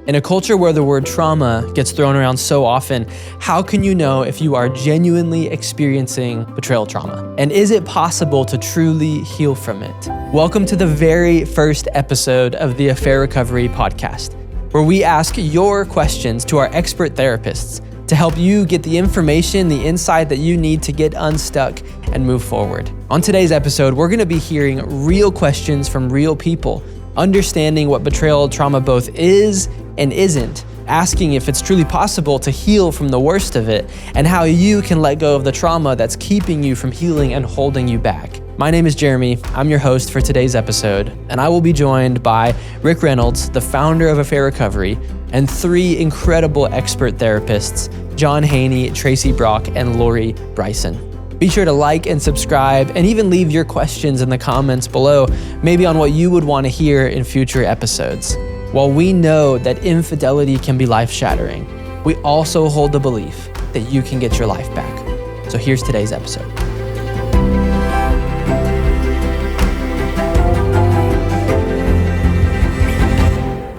In a culture where the word trauma gets thrown around so often, how can you know if you are genuinely experiencing betrayal trauma? And is it possible to truly heal from it? Welcome to the very first episode of the Affair Recovery podcast, where we ask your questions to our expert therapists to help you get the information, the insight that you need to get unstuck and move forward. On today's episode, we're gonna be hearing real questions from real people, understanding what betrayal trauma both is and isn't, asking if it's truly possible to heal from the worst of it, and how you can let go of the trauma that's keeping you from healing and holding you back. My name is Jeremy. I'm your host for today's episode, and I will be joined by Rick Reynolds, the founder of Affair Recovery, and three incredible expert therapists, John Haney, Tracy Brock, and Lori Bryson. Be sure to like and subscribe, and even leave your questions in the comments below, maybe on what you would want to hear in future episodes. While we know that infidelity can be life-shattering, we also hold the belief that you can get your life back. So here's today's episode.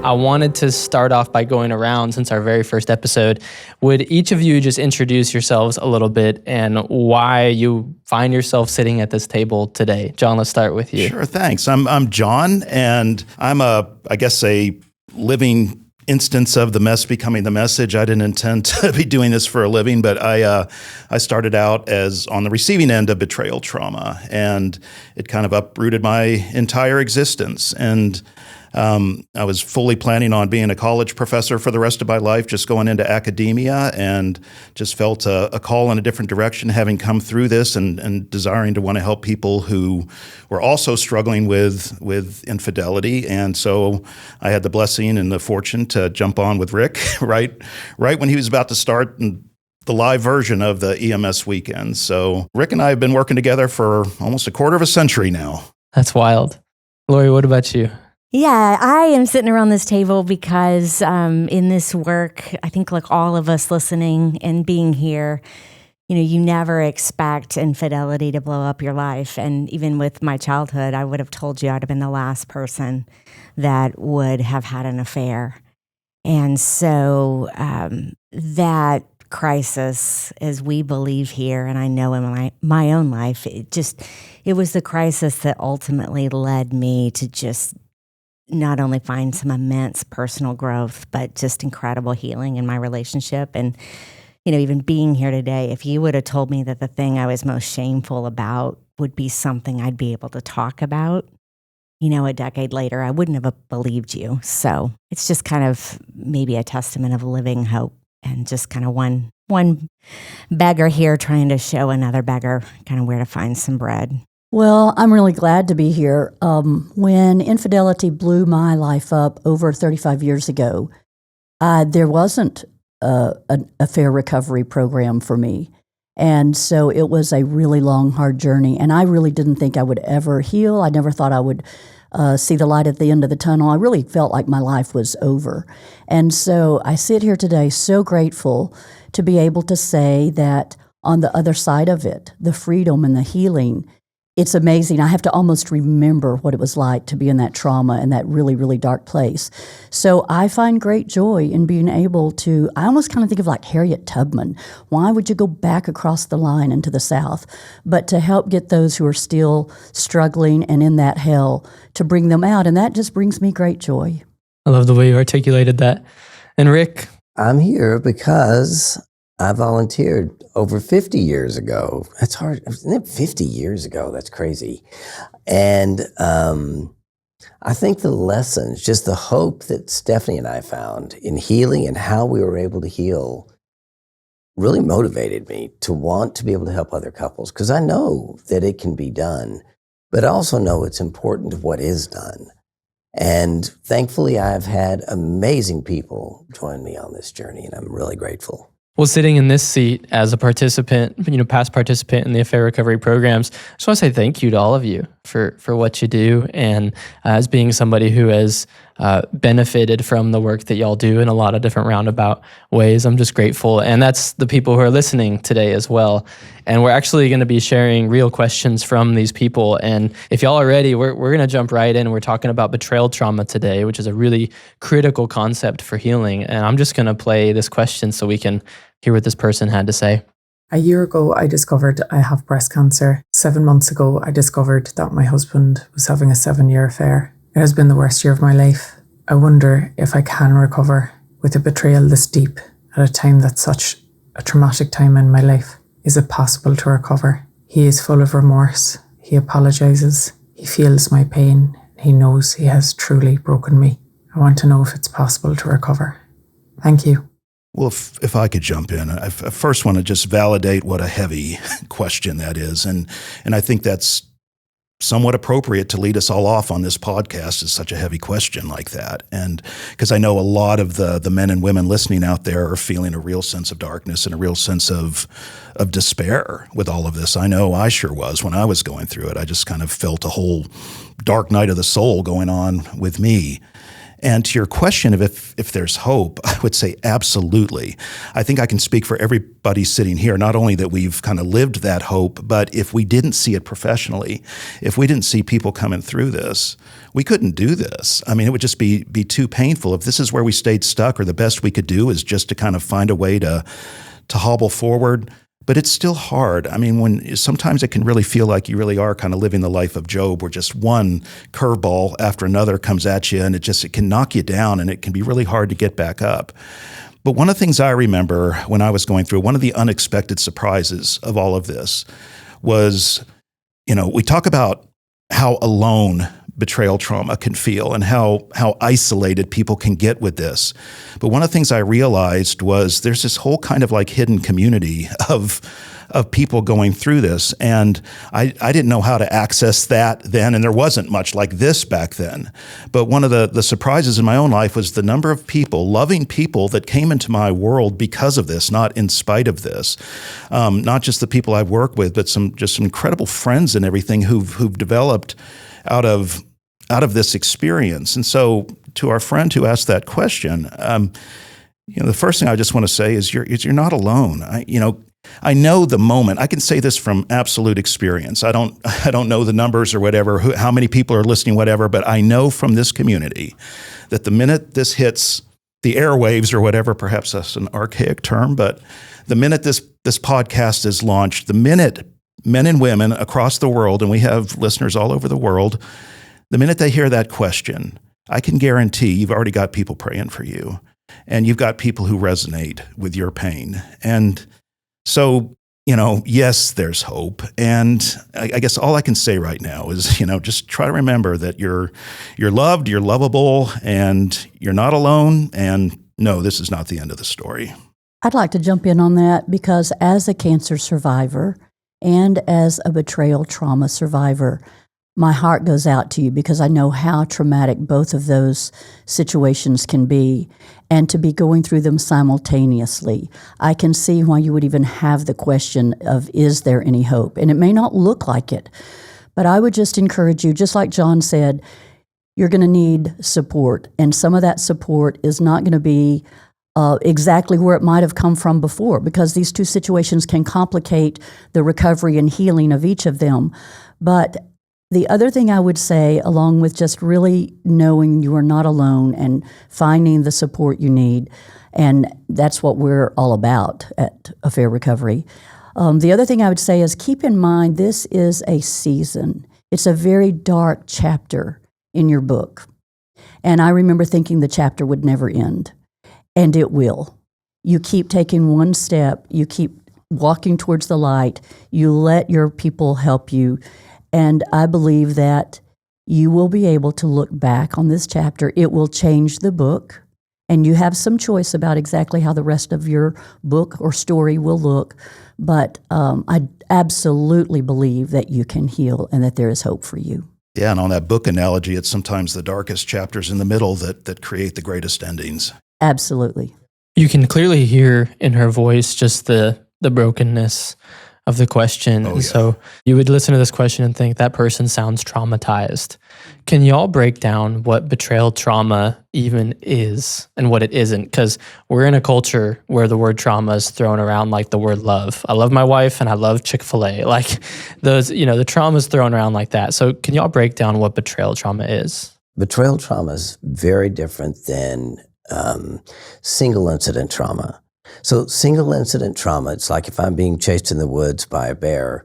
I wanted to start off by going around since our very first episode. Would each of you just introduce yourselves a little bit and why you find yourself sitting at this table today? John, let's start with you. Sure, thanks. I'm John, and I'm a living instance of the mess becoming the message. I didn't intend to be doing this for a living, but I started out as on the receiving end of betrayal trauma, and it kind of uprooted my entire existence. And I was fully planning on being a college professor for the rest of my life, just going into academia, and just felt a call in a different direction, having come through this and desiring to want to help people who were also struggling with infidelity. And so I had the blessing and the fortune to jump on with Rick right when he was about to start the live version of the EMS weekend. So Rick and I have been working together for almost a quarter of a century now. That's wild. Lori, what about you? Yeah, I am sitting around this table because in this work, I think like all of us listening and being here, you never expect infidelity to blow up your life. And even with my childhood, I would have told you I'd have been the last person that would have had an affair. And so that crisis, as we believe here, and I know in my own life, it was the crisis that ultimately led me to just not only find some immense personal growth, but just incredible healing in my relationship. And, even being here today, if you would have told me that the thing I was most shameful about would be something I'd be able to talk about, a decade later, I wouldn't have believed you. So it's just kind of maybe a testament of living hope, and just kind of one beggar here trying to show another beggar kind of where to find some bread. Well, I'm really glad to be here. When infidelity blew my life up over 35 years ago, there wasn't an affair recovery program for me. And so it was a really long, hard journey. And I really didn't think I would ever heal. I never thought I would see the light at the end of the tunnel. I really felt like my life was over. And so I sit here today so grateful to be able to say that on the other side of it, the freedom and the healing, it's amazing. I have to almost remember what it was like to be in that trauma and that really, really dark place. So I find great joy in being able to, I almost kind of think of like Harriet Tubman. Why would you go back across the line into the South? But to help get those who are still struggling and in that hell, to bring them out. And that just brings me great joy. I love the way you articulated that. And Rick? I'm here because I volunteered over 50 years ago. That's hard. Isn't it 50 years ago? That's crazy. And I think the lessons, just the hope that Stephanie and I found in healing and how we were able to heal really motivated me to want to be able to help other couples, because I know that it can be done, but I also know it's important what is done. And thankfully, I've had amazing people join me on this journey, and I'm really grateful. Well, sitting in this seat as a participant, past participant in the Affair Recovery programs, I just want to say thank you to all of you for what you do, and as being somebody who has benefited from the work that y'all do in a lot of different roundabout ways. I'm just grateful. And that's the people who are listening today as well. And we're actually going to be sharing real questions from these people. And if y'all are ready, we're going to jump right in. We're talking about betrayal trauma today, which is a really critical concept for healing. And I'm just going to play this question so we can hear what this person had to say. A year ago, I discovered I have breast cancer. 7 months ago, I discovered that my husband was having a 7-year affair. It has been the worst year of my life. I wonder if I can recover with a betrayal this deep at a time that's such a traumatic time in my life. Is it possible to recover? He is full of remorse. He apologizes. He feels my pain. He knows he has truly broken me. I want to know if it's possible to recover. Thank you. Well, if I could jump in, I first want to just validate what a heavy question that is. And I think that's somewhat appropriate to lead us all off on this podcast, is such a heavy question like that. And because I know a lot of the men and women listening out there are feeling a real sense of darkness and a real sense of despair with all of this. I know I sure was when I was going through it. I just kind of felt a whole dark night of the soul going on with me. And to your question of if there's hope, I would say absolutely. I think I can speak for everybody sitting here, not only that we've kind of lived that hope, but if we didn't see it professionally, if we didn't see people coming through this, we couldn't do this. I mean, it would just be too painful. If this is where we stayed stuck, or the best we could do is just to kind of find a way to hobble forward. But it's still hard. I mean, sometimes it can really feel like you really are kind of living the life of Job, where just one curveball after another comes at you, and it can knock you down, and it can be really hard to get back up. But one of the things I remember when I was going through, one of the unexpected surprises of all of this was, we talk about how alone betrayal trauma can feel and how isolated people can get with this. But one of the things I realized was there's this whole kind of like hidden community of people going through this. And I didn't know how to access that then, and there wasn't much like this back then. But one of the surprises in my own life was the number of people, loving people, that came into my world because of this, not in spite of this. Not just the people I've worked with, but some incredible friends and everything who've developed out of this experience. And so to our friend who asked that question, the first thing I just want to say is you're not alone. I know the moment. I can say this from absolute experience. I don't know the numbers or whatever, how many people are listening, whatever, but I know from this community that the minute this hits the airwaves or whatever, perhaps that's an archaic term, but the minute this podcast is launched, the minute men and women across the world, and we have listeners all over the world, the minute they hear that question, I can guarantee you've already got people praying for you, and you've got people who resonate with your pain. And so, yes, there's hope. And I guess all I can say right now is, just try to remember that you're loved, you're lovable, and you're not alone. And no, this is not the end of the story. I'd like to jump in on that, because as a cancer survivor and as a betrayal trauma survivor, my heart goes out to you, because I know how traumatic both of those situations can be, and to be going through them simultaneously. I can see why you would even have the question of, is there any hope? And it may not look like it, but I would just encourage you, just like John said, you're going to need support. And some of that support is not going to be exactly where it might have come from before, because these two situations can complicate the recovery and healing of each of them. But the other thing I would say, along with just really knowing you are not alone and finding the support you need, and that's what we're all about at Affair Recovery. The other thing I would say is keep in mind this is a season. It's a very dark chapter in your book. And I remember thinking the chapter would never end, and it will. You keep taking one step, you keep walking towards the light, you let your people help you. And I believe that you will be able to look back on this chapter. It will change the book, and you have some choice about exactly how the rest of your book or story will look. But I absolutely believe that you can heal and that there is hope for you. Yeah, and on that book analogy, it's sometimes the darkest chapters in the middle that create the greatest endings. Absolutely. You can clearly hear in her voice just the brokenness of the question. Oh, And yeah. so you would listen to this question and think that person sounds traumatized. Can y'all break down what betrayal trauma even is and what it isn't? Because we're in a culture where the word trauma is thrown around like the word love. I love my wife and I love Chick-fil-A. Like those, the trauma is thrown around like that. So can y'all break down what betrayal trauma is? Betrayal trauma is very different than single incident trauma. So single incident trauma, it's like if I'm being chased in the woods by a bear,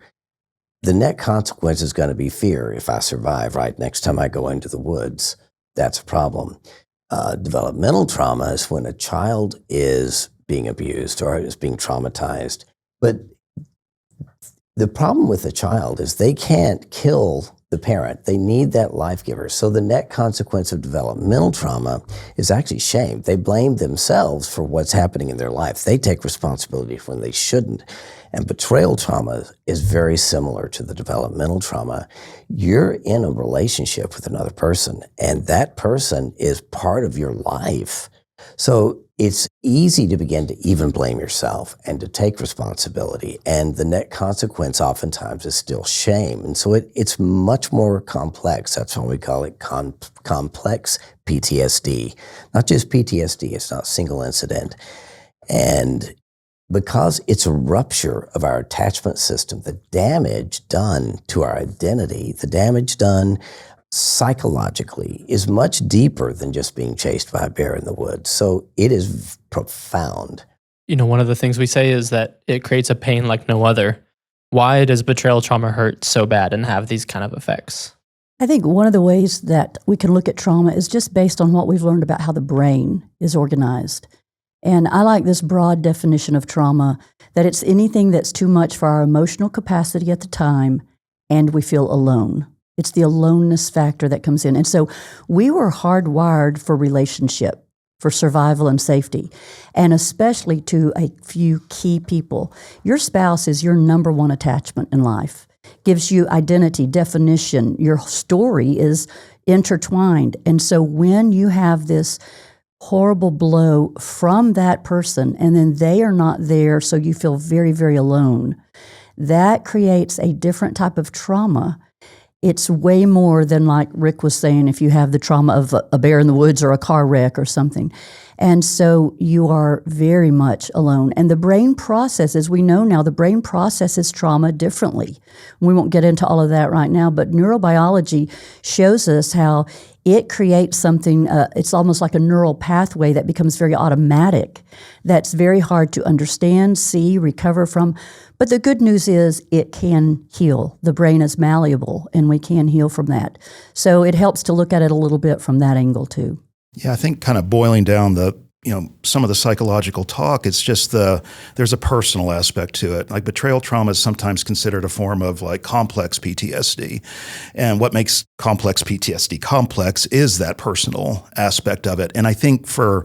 the net consequence is going to be fear if I survive, right? Next time I go into the woods, that's a problem. Developmental trauma is when a child is being abused or is being traumatized. But the problem with a child is they can't kill the parent. They need that life giver. So the net consequence of developmental trauma is actually shame. They blame themselves for what's happening in their life. They take responsibility when they shouldn't. And betrayal trauma is very similar to the developmental trauma. You're in a relationship with another person, and that person is part of your life. So it's easy to begin to even blame yourself and to take responsibility. And the net consequence oftentimes is still shame. And so it's much more complex. That's why we call it complex PTSD. Not just PTSD, it's not single incident. And because it's a rupture of our attachment system, the damage done to our identity, the damage done psychologically is much deeper than just being chased by a bear in the woods. So it is profound. One of the things we say is that it creates a pain like no other. Why does betrayal trauma hurt so bad and have these kind of effects? I think one of the ways that we can look at trauma is just based on what we've learned about how the brain is organized. And I like this broad definition of trauma, that it's anything that's too much for our emotional capacity at the time, and we feel alone. It's the aloneness factor that comes in. And so we were hardwired for relationship, for survival and safety, and especially to a few key people. Your spouse is your number one attachment in life, gives you identity, definition. Your story is intertwined. And so when you have this horrible blow from that person, and then they are not there, so you feel very, very alone, that creates a different type of trauma. It's way more than, like Rick was saying, if you have the trauma of a bear in the woods or a car wreck or something. And so you are very much alone. And the brain processes, we know now, the brain processes trauma differently. We won't get into all of that right now, but neurobiology shows us how it creates something, it's almost like a neural pathway that becomes very automatic, that's very hard to understand, see, recover from. But the good news is it can heal. The brain is malleable, and we can heal from that. So it helps to look at it a little bit from that angle too. Yeah, I think kind of boiling down some of the psychological talk, it's just there's a personal aspect to it. Like betrayal trauma is sometimes considered a form of like complex PTSD. And what makes complex PTSD complex is that personal aspect of it. And I think for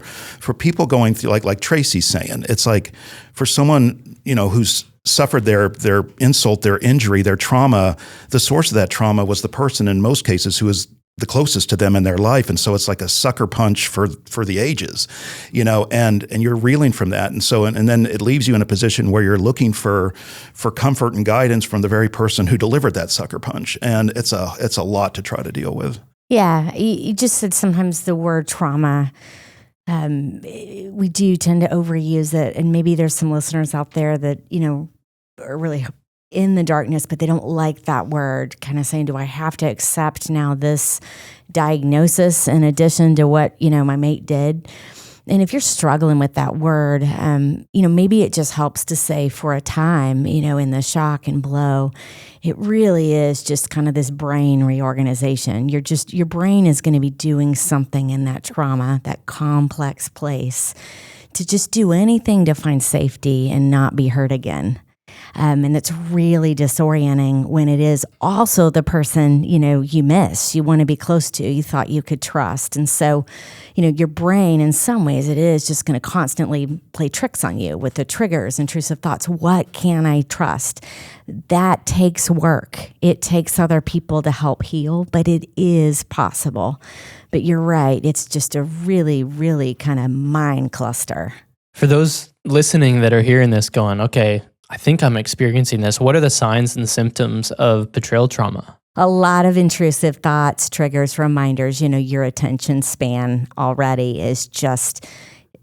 people going through, like Tracy's saying, it's like for someone, who's suffered their insult, their injury, their trauma, the source of that trauma was the person in most cases who is the closest to them in their life. And so it's like a sucker punch for the ages, and you're reeling from that. And so, and then it leaves you in a position where you're looking for comfort and guidance from the very person who delivered that sucker punch. And it's a lot to try to deal with. Yeah. You just said sometimes the word trauma, we do tend to overuse it. And maybe there's some listeners out there that, are really in the darkness, but they don't like that word, kind of saying, do I have to accept now this diagnosis in addition to what, my mate did? And if you're struggling with that word, maybe it just helps to say for a time, in the shock and blow, it really is just kind of this brain reorganization. Your brain is going to be doing something in that trauma, that complex place, to just do anything to find safety and not be hurt again. And it's really disorienting when it is also the person, you miss, you want to be close to, you thought you could trust. And so, your brain, in some ways, it is just going to constantly play tricks on you with the triggers, intrusive thoughts. What can I trust? That takes work. It takes other people to help heal, but it is possible. But you're right. It's just a really, really kind of mind cluster. For those listening that are hearing this going, okay, I think I'm experiencing this. What are the signs and symptoms of betrayal trauma? A lot of intrusive thoughts, triggers, reminders. Your attention span already is just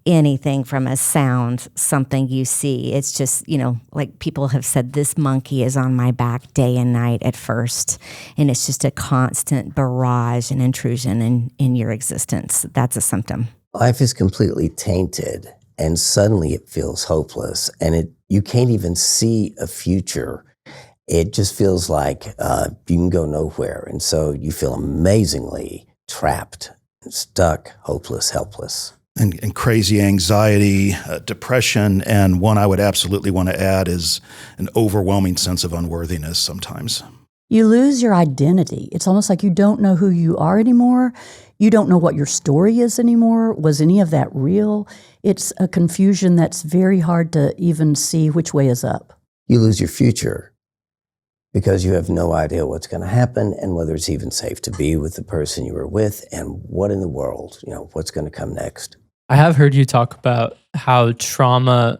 anything from a sound, something you see. It's just, like people have said, this monkey is on my back day and night at first. And it's just a constant barrage and intrusion in your existence. That's a symptom. Life is completely tainted, and suddenly it feels hopeless, and you can't even see a future. It just feels like you can go nowhere. And so you feel amazingly trapped, stuck, hopeless, helpless. And crazy anxiety, depression, and one I would absolutely want to add is an overwhelming sense of unworthiness sometimes. You lose your identity. It's almost like you don't know who you are anymore. You don't know what your story is anymore. Was any of that real? It's a confusion that's very hard to even see which way is up. You lose your future because you have no idea what's going to happen and whether it's even safe to be with the person you were with, and what in the world, what's going to come next. I have heard you talk about how trauma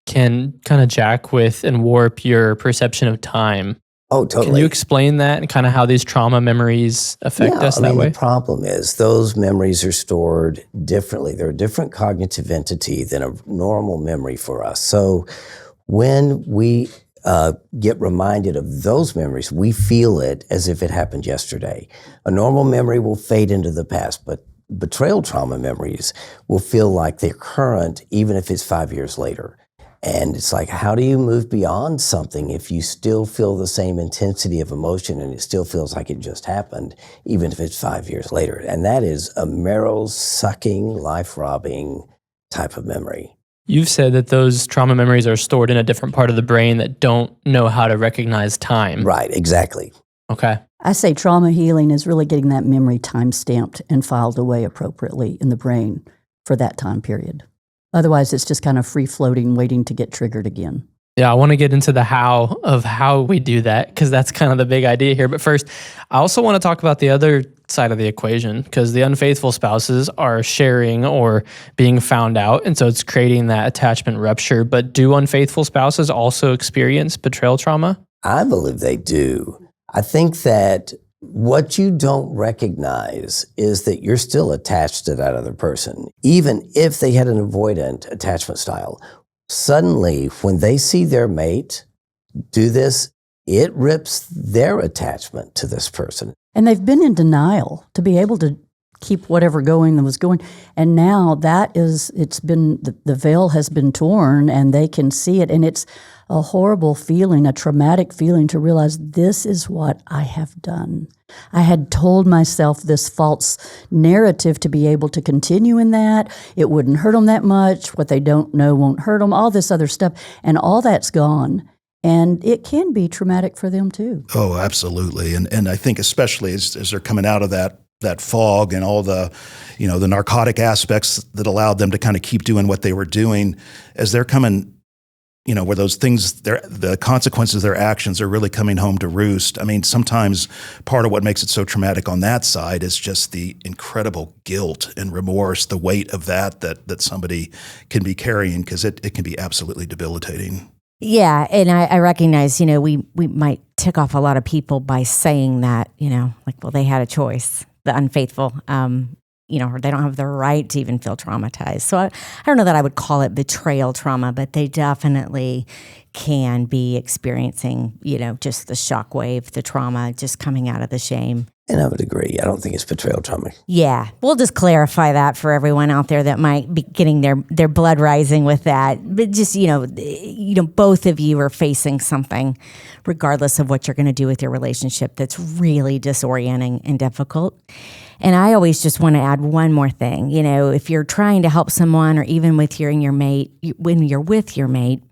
can kind of jack with and warp your perception of time. Oh, totally. Can you explain that and kind of how these trauma memories affect us that way? The problem is those memories are stored differently. They're a different cognitive entity than a normal memory for us. So when we get reminded of those memories, we feel it as if it happened yesterday. A normal memory will fade into the past, but betrayal trauma memories will feel like they're current even if it's 5 years later. And it's like, how do you move beyond something if you still feel the same intensity of emotion and it still feels like it just happened, even if it's 5 years later? And that is a marrow-sucking, life-robbing type of memory. You've said that those trauma memories are stored in a different part of the brain that don't know how to recognize time. Right, exactly. Okay. I say trauma healing is really getting that memory time-stamped and filed away appropriately in the brain for that time period. Otherwise, it's just kind of free-floating, waiting to get triggered again. Yeah, I want to get into the how we do that, because that's kind of the big idea here. But first, I also want to talk about the other side of the equation, because the unfaithful spouses are sharing or being found out, and so it's creating that attachment rupture. But do unfaithful spouses also experience betrayal trauma? I believe they do. I think that what you don't recognize is that you're still attached to that other person, even if they had an avoidant attachment style. Suddenly, when they see their mate do this, it rips their attachment to this person. And they've been in denial to be able to keep whatever going that was going. And now the veil has been torn and they can see it. And it's a horrible feeling, a traumatic feeling to realize this is what I have done. I had told myself this false narrative to be able to continue in that. It wouldn't hurt them that much. What they don't know won't hurt them, all this other stuff. And all that's gone. And it can be traumatic for them too. Oh, absolutely. And I think especially as they're coming out of that fog and all the, the narcotic aspects that allowed them to kind of keep doing what they were doing, as they're coming, where those things, the consequences of their actions are really coming home to roost. I mean, sometimes part of what makes it so traumatic on that side is just the incredible guilt and remorse, the weight of that somebody can be carrying, because it can be absolutely debilitating. Yeah, and I recognize, we might tick off a lot of people by saying that, well, they had a choice, the unfaithful, or they don't have the right to even feel traumatized. So I don't know that I would call it betrayal trauma, but they definitely can be experiencing, just the shockwave, the trauma, just coming out of the shame. And I would agree. I don't think it's betrayal trauma. Yeah. We'll just clarify that for everyone out there that might be getting their blood rising with that. But just, both of you are facing something, regardless of what you're going to do with your relationship, that's really disorienting and difficult. And I always just want to add one more thing. If you're trying to help someone, or even when you're with your mate,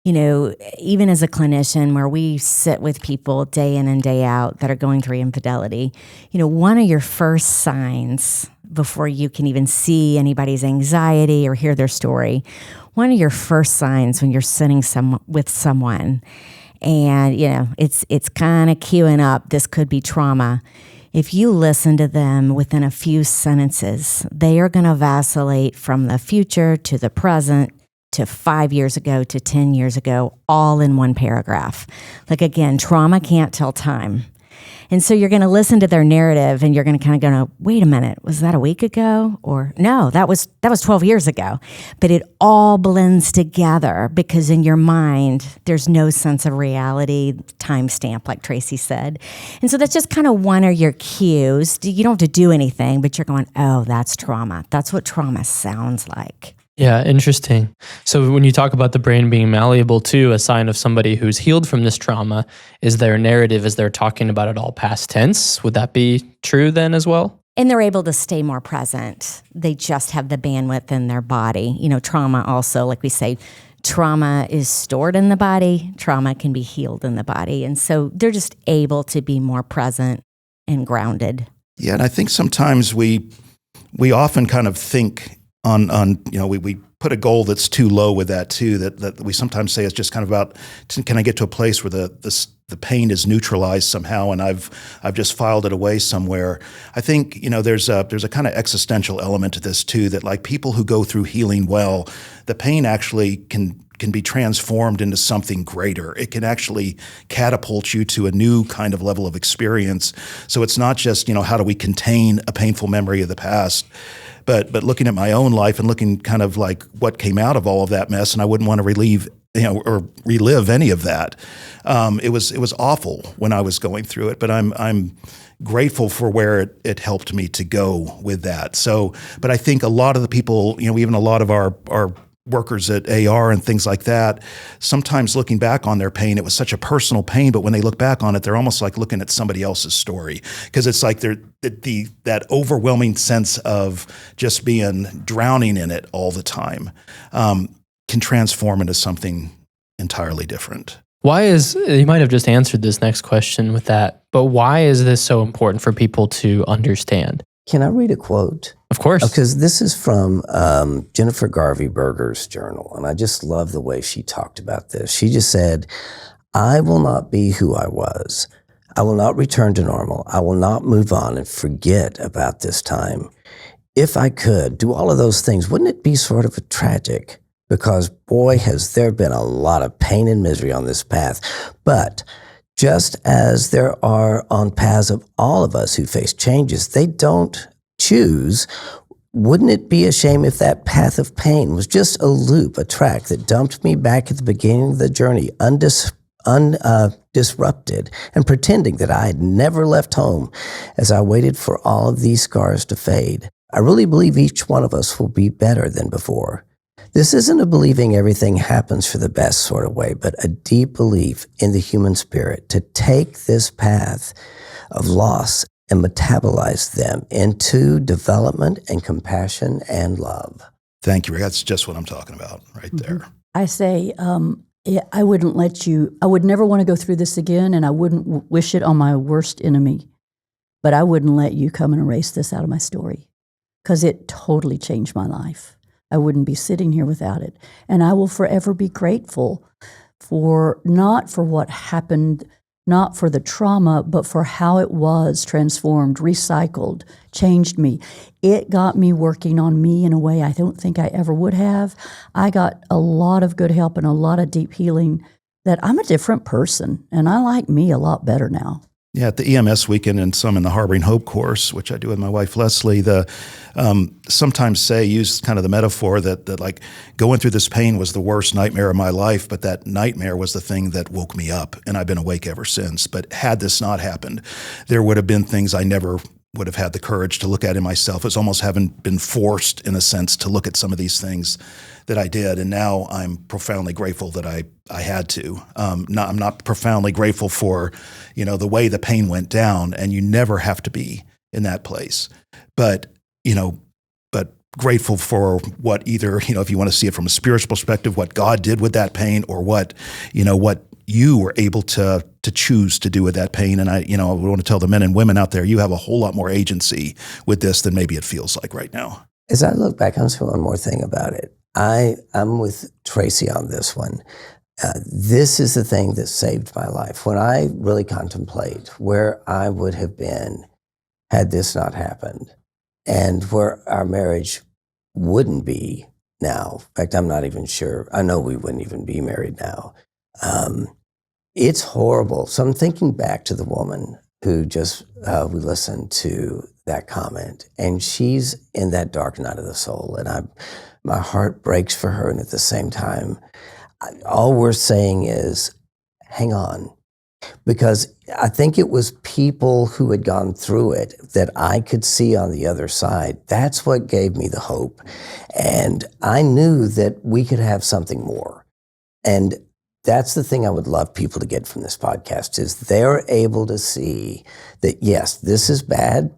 even as a clinician where we sit with people day in and day out that are going through infidelity, one of your first signs before you can even see anybody's anxiety or hear their story, one of your first signs when you're sitting with someone and, it's kind of queuing up, this could be trauma. If you listen to them within a few sentences, they are going to vacillate from the future to the present to 5 years ago to 10 years ago, all in one paragraph. Like, again, trauma can't tell time. And so you're going to listen to their narrative and you're going to kind of go, wait a minute, was that a week ago? Or no, that was 12 years ago. But it all blends together because in your mind, there's no sense of reality, timestamp, like Tracy said. And so that's just kind of one of your cues. You don't have to do anything, but you're going, oh, that's trauma. That's what trauma sounds like. Yeah, interesting. So when you talk about the brain being malleable too, a sign of somebody who's healed from this trauma is their narrative as they're talking about it all past tense. Would that be true then as well? And they're able to stay more present. They just have the bandwidth in their body. Trauma also, like we say, trauma is stored in the body. Trauma can be healed in the body. And so they're just able to be more present and grounded. Yeah, and I think sometimes we often kind of think on we put a goal that's too low with that too, that we sometimes say it's just kind of about, can I get to a place where the pain is neutralized somehow and I've just filed it away somewhere. I think there's a kind of existential element to this too, that like people who go through healing well, the pain actually can be transformed into something greater. It can actually catapult you to a new kind of level of experience. So it's not just, how do we contain a painful memory of the past, but looking at my own life and looking kind of like what came out of all of that mess, and I wouldn't want to relive any of that. It was awful when I was going through it, but I'm grateful for where it helped me to go with that. So, but I think a lot of the people, even a lot of our workers at AR and things like that, sometimes looking back on their pain, it was such a personal pain, but when they look back on it, they're almost like looking at somebody else's story, because it's like that overwhelming sense of just drowning in it all the time can transform into something entirely different. You might have just answered this next question with that, but why is this so important for people to understand? Can I read a quote? Of course. Because this is from Jennifer Garvey Berger's journal, and I just love the way she talked about this. She just said, I will not be who I was. I will not return to normal. I will not move on and forget about this time. If I could do all of those things, wouldn't it be sort of tragic? Because boy, has there been a lot of pain and misery on this path. But just as there are on paths of all of us who face changes they don't choose, wouldn't it be a shame if that path of pain was just a loop, a track that dumped me back at the beginning of the journey, disrupted, and pretending that I had never left home as I waited for all of these scars to fade? I really believe each one of us will be better than before. This isn't a believing everything happens for the best sort of way, but a deep belief in the human spirit to take this path of loss and metabolize them into development and compassion and love. Thank you, Rick. That's just what I'm talking about right there. I say, I would never want to go through this again, and I wouldn't wish it on my worst enemy, but I wouldn't let you come and erase this out of my story, because it totally changed my life. I wouldn't be sitting here without it. And I will forever be grateful not for what happened, not for the trauma, but for how it was transformed, recycled, changed me. It got me working on me in a way I don't think I ever would have. I got a lot of good help and a lot of deep healing, that I'm a different person, and I like me a lot better now. Yeah, at the EMS weekend and some in the Harboring Hope course, which I do with my wife, Leslie, sometimes use kind of the metaphor that like going through this pain was the worst nightmare of my life, but that nightmare was the thing that woke me up, and I've been awake ever since. But had this not happened, there would have been things I never would have had the courage to look at in myself. It's almost having been forced, in a sense, to look at some of these things that I did. And now I'm profoundly grateful that I had to. I'm not profoundly grateful for, the way the pain went down, and you never have to be in that place. But grateful for what either, if you want to see it from a spiritual perspective, what God did with that pain, or what you were able to choose to do with that pain. And I want to tell the men and women out there, you have a whole lot more agency with this than maybe it feels like right now. As I look back, I'm saying one more thing about it. I'm with Tracy on this one. This is the thing that saved my life. When I really contemplate where I would have been had this not happened, and where our marriage wouldn't be now. In fact, I'm not even sure. I know we wouldn't even be married now. It's horrible. So I'm thinking back to the woman who just, we listened to that comment, and she's in that dark night of the soul, and my heart breaks for her, and at the same time, all we're saying is, hang on. Because I think it was people who had gone through it that I could see on the other side. That's what gave me the hope. And I knew that we could have something more. And that's the thing I would love people to get from this podcast is they're able to see that, yes, this is bad,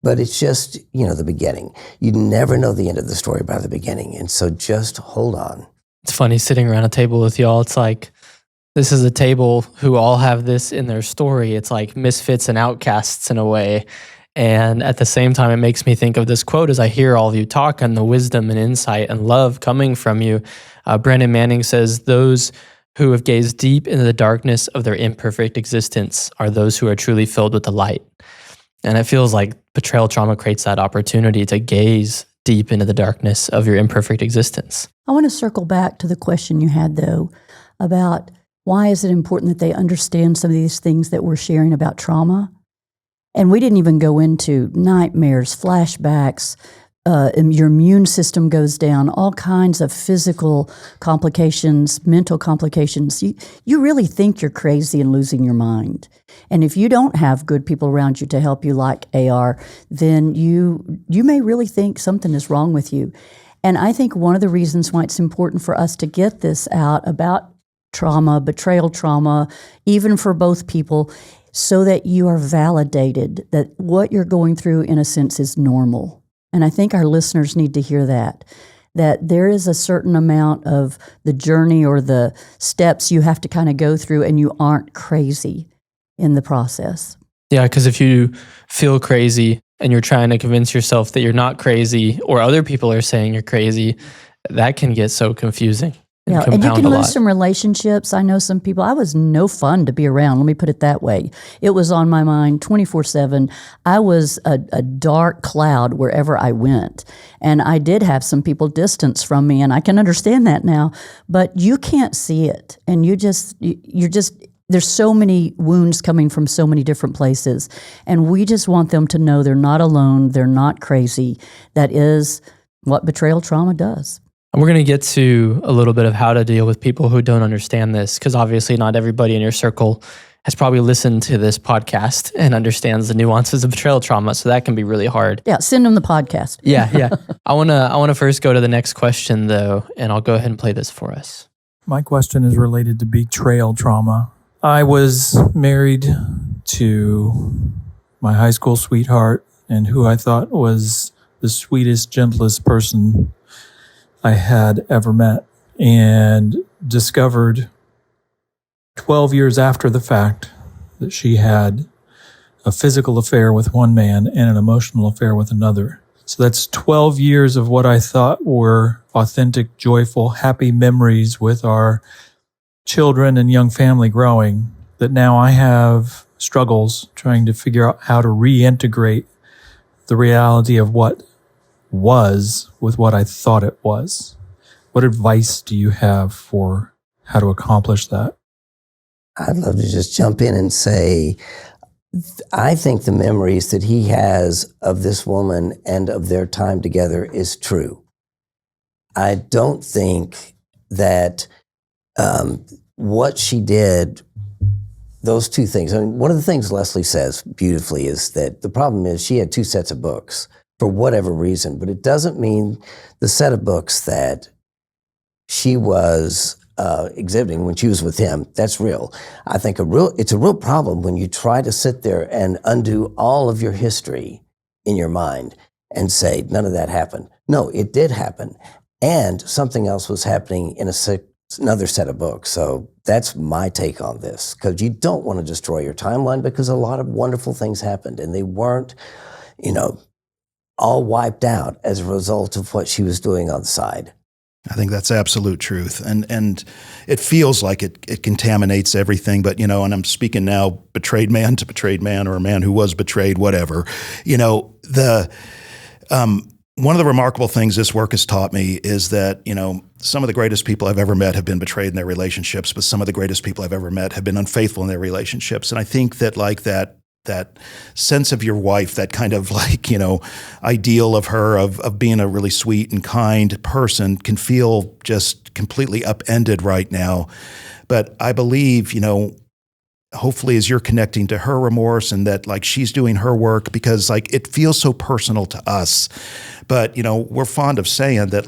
but it's just, the beginning. You never know the end of the story by the beginning. And so just hold on. It's funny sitting around a table with y'all. It's like, this is a table who all have this in their story. It's like misfits and outcasts in a way. And at the same time, it makes me think of this quote as I hear all of you talk and the wisdom and insight and love coming from you. Brandon Manning says, those who have gazed deep into the darkness of their imperfect existence are those who are truly filled with the light. And it feels like betrayal trauma creates that opportunity to gaze deep into the darkness of your imperfect existence. I want to circle back to the question you had, though, about why is it important that they understand some of these things that we're sharing about trauma? And we didn't even go into nightmares, flashbacks, your immune system goes down, all kinds of physical complications, mental complications. You really think you're crazy and losing your mind. And if you don't have good people around you to help you like AR, then you may really think something is wrong with you. And I think one of the reasons why it's important for us to get this out about trauma, betrayal trauma, even for both people, so that you are validated that what you're going through, in a sense, is normal. And I think our listeners need to hear that there is a certain amount of the journey or the steps you have to kind of go through, and you aren't crazy in the process. Yeah, because if you feel crazy and you're trying to convince yourself that you're not crazy, or other people are saying you're crazy, that can get so confusing. Yeah, and you can lose some relationships. I know some people, I was no fun to be around. Let me put it that way. It was on my mind 24/7. I was a dark cloud wherever I went. And I did have some people distance from me, and I can understand that now. But you can't see it. And you're just, there's so many wounds coming from so many different places. And we just want them to know they're not alone. They're not crazy. That is what betrayal trauma does. We're going to get to a little bit of how to deal with people who don't understand this, because obviously not everybody in your circle has probably listened to this podcast and understands the nuances of betrayal trauma, so that can be really hard. Yeah, send them the podcast. Yeah. I want to first go to the next question, though, and I'll go ahead and play this for us. My question is related to betrayal trauma. I was married to my high school sweetheart, and who I thought was the sweetest, gentlest person I had ever met, and discovered 12 years after the fact that she had a physical affair with one man and an emotional affair with another. So that's 12 years of what I thought were authentic, joyful, happy memories with our children and young family growing, that now I have struggles trying to figure out how to reintegrate the reality of what was with what I thought it was. What advice do you have for how to accomplish that? I'd love to just jump in and say, I think the memories that he has of this woman and of their time together is true. I don't think that what she did, those two things, I mean, one of the things Leslie says beautifully is that the problem is she had two sets of books for whatever reason, but it doesn't mean the set of books that she was exhibiting when she was with him, that's real. I think it's a real problem when you try to sit there and undo all of your history in your mind and say, none of that happened. No, it did happen. And something else was happening in another set of books. So that's my take on this, because you don't want to destroy your timeline, because a lot of wonderful things happened and they weren't, all wiped out as a result of what she was doing on the side. I think that's absolute truth. And it feels like it contaminates everything. But, and I'm speaking now betrayed man to betrayed man, or a man who was betrayed, whatever. one of the remarkable things this work has taught me is that, some of the greatest people I've ever met have been betrayed in their relationships, but some of the greatest people I've ever met have been unfaithful in their relationships. And I think that that sense of your wife, that kind of ideal of her, of being a really sweet and kind person can feel just completely upended right now. But I believe, hopefully as you're connecting to her remorse and that she's doing her work, because it feels so personal to us. But, we're fond of saying that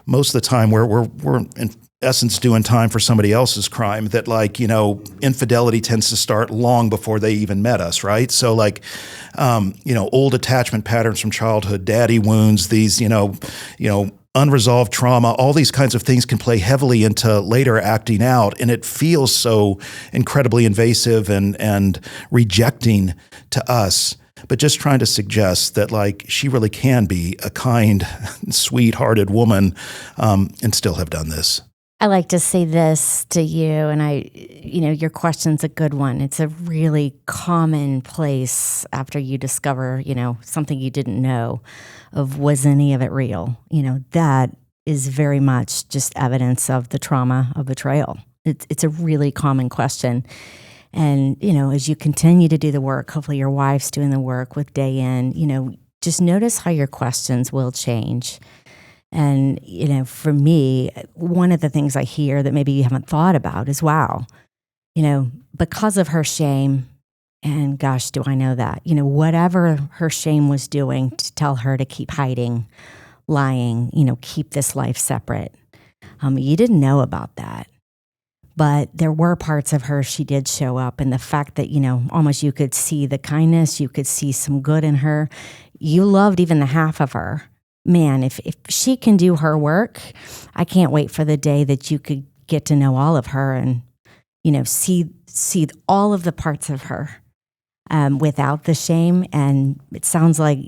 most of the time we're in essence doing time for somebody else's crime, that infidelity tends to start long before they even met us, right? So old attachment patterns from childhood, daddy wounds, these, unresolved trauma, all these kinds of things can play heavily into later acting out. And it feels so incredibly invasive and rejecting to us. But just trying to suggest that she really can be a kind, sweet-hearted woman and still have done this. I like to say this to you, and your question's a good one. It's a really common place after you discover, something you didn't know of, was any of it real? That is very much just evidence of the trauma of betrayal. It's a really common question. And, as you continue to do the work, hopefully your wife's doing the work with day in, just notice how your questions will change. And, for me, one of the things I hear that maybe you haven't thought about is, wow, because of her shame, and gosh, do I know that, whatever her shame was doing to tell her to keep hiding, lying, keep this life separate, you didn't know about that. But there were parts of her, she did show up. And the fact that, almost you could see the kindness, you could see some good in her. You loved even the half of her. Man, if she can do her work, I can't wait for the day that you could get to know all of her and, see all of the parts of her without the shame. And it sounds like,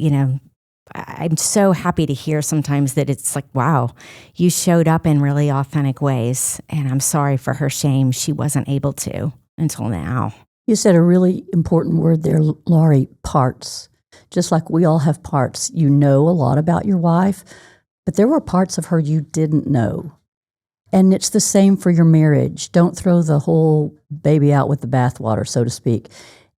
I'm so happy to hear sometimes that it's wow, you showed up in really authentic ways. And I'm sorry for her shame. She wasn't able to until now. You said a really important word there, Laurie, parts. Just like we all have parts. You know a lot about your wife, but there were parts of her you didn't know. And it's the same for your marriage. Don't throw the whole baby out with the bathwater, so to speak.